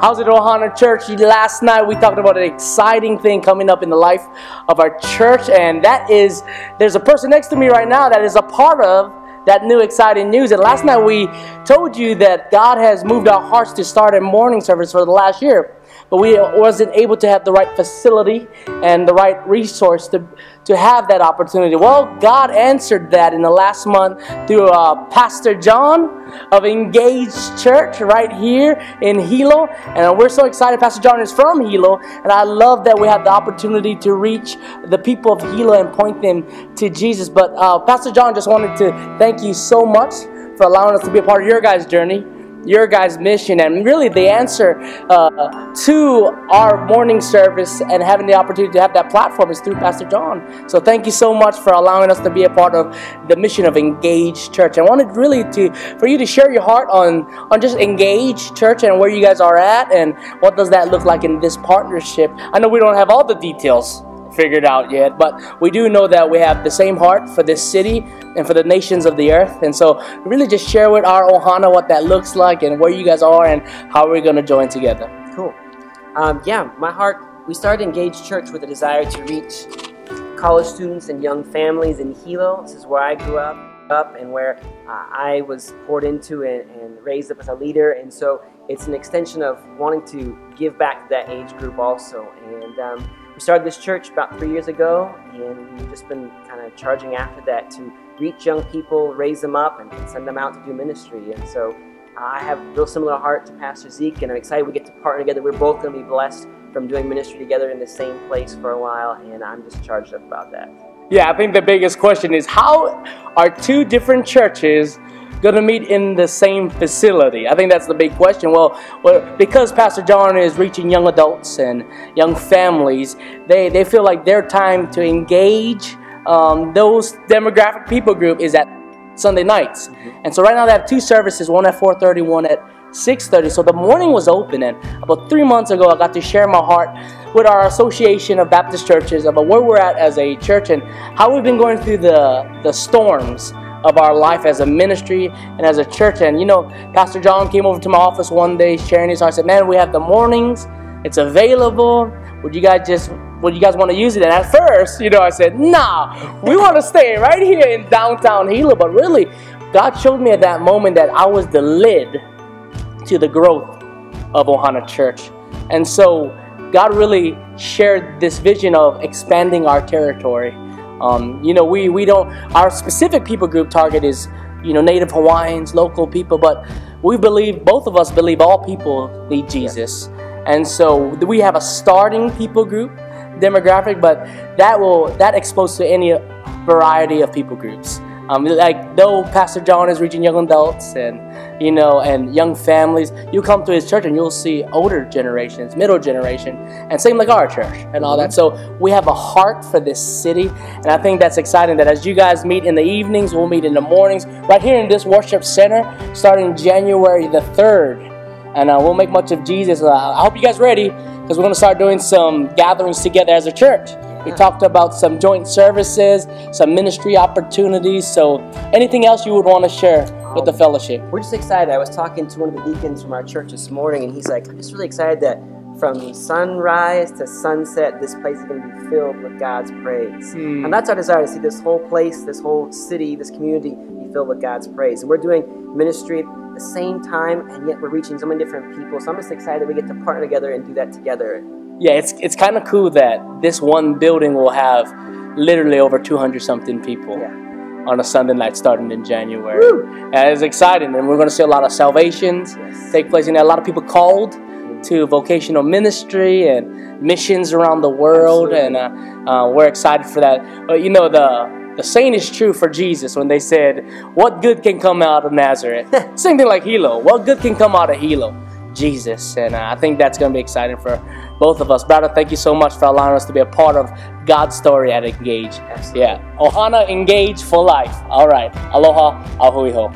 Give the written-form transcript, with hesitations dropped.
How's it, Ohana Church? Last night we talked about an exciting thing coming up in the life of our church, and that is, there's a person next to me right now that is a part of that new exciting news. And last night we told you that God has moved our hearts to start a morning service for the last year, but we wasn't able to have the right facility and the right resource to have that opportunity. Well, God answered that in the last month through Pastor John of Engaged Church right here in Hilo. And we're so excited. Pastor John is from Hilo, and I love that we have the opportunity to reach the people of Hilo and point them to Jesus. But Pastor John just wanted to thank you so much for allowing us to be a part of your guys' journey, your guys' mission, and really the answer to our morning service and having the opportunity to have that platform is through Pastor John. So thank you so much for allowing us to be a part of the mission of Engaged Church. I wanted really for you to share your heart on just Engaged Church and where you guys are at and what does that look like in this partnership. I know we don't have all the details figured out yet, but we do know that we have the same heart for this city and for the nations of the earth. And so really just share with our Ohana what that looks like and where you guys are and how we're going to join together. Cool. Yeah, my heart, we started Engaged Church with a desire to reach college students and young families in Hilo. This is where I grew up and where I was poured into and raised up as a leader. And so it's an extension of wanting to give back to that age group also. And we started this church about 3 years ago, and we've just been kind of charging after that to reach young people, raise them up, and send them out to do ministry. And so I have a real similar heart to Pastor Zeke, and I'm excited we get to partner together. We're both going to be blessed from doing ministry together in the same place for a while, and I'm just charged up about that. Yeah, I think the biggest question is, how are two different churches going to meet in the same facility? I think that's the big question. Well, because Pastor John is reaching young adults and young families, they feel like their time to engage those demographic people group is at Sunday nights. And so right now they have two services, one at 4:30, one at 6:30. So the morning was open, and about 3 months ago I got to share my heart with our Association of Baptist Churches about where we're at as a church and how we've been going through the storms of our life as a ministry and as a church. And you know, Pastor John came over to my office one day sharing his heart. I said, man, we have the mornings, it's available, would you guys want to use it? And at first, you know, I said, nah, we want to stay right here in downtown Hilo. But really, God showed me at that moment that I was the lid to the growth of Ohana Church. And so God really shared this vision of expanding our territory. You know, we don't, our specific people group target is, you know, Native Hawaiians, local people, but we believe, both of us believe all people need Jesus. And so we have a starting people group demographic, but that exposed to any variety of people groups. Like though Pastor John is reaching young adults and, you know, and young families, you come to his church and you'll see older generations, middle generation, and same like our church and all that. So we have a heart for this city, and I think that's exciting that as you guys meet in the evenings, we'll meet in the mornings right here in this worship center starting January the 3rd. And we'll make much of Jesus. I hope you guys are ready, because we're going to start doing some gatherings together as a church. We talked about some joint services, some ministry opportunities. So anything else you would want to share with the fellowship? We're just excited. I was talking to one of the deacons from our church this morning, and he's like, I'm just really excited that from sunrise to sunset, this place is going to be filled with God's praise. And that's our desire, to see this whole place, this whole city, this community be filled with God's praise. And we're doing ministry at the same time, and yet we're reaching so many different people. So I'm just excited we get to partner together and do that together. Yeah, it's kind of cool that this one building will have literally over 200-something people on a Sunday night starting in January. And it's exciting, and we're going to see a lot of salvations take place in there. A lot of people called to vocational ministry and missions around the world. Absolutely. And we're excited for that. But you know, the saying is true for Jesus when they said, what good can come out of Nazareth? Same thing like Hilo. What good can come out of Hilo? Jesus. And I think that's going to be exciting for both of us. Brother, thank you so much for allowing us to be a part of God's story at Engage. Absolutely. Yeah. Ohana, Engage for life. All right. Aloha, ahui ho.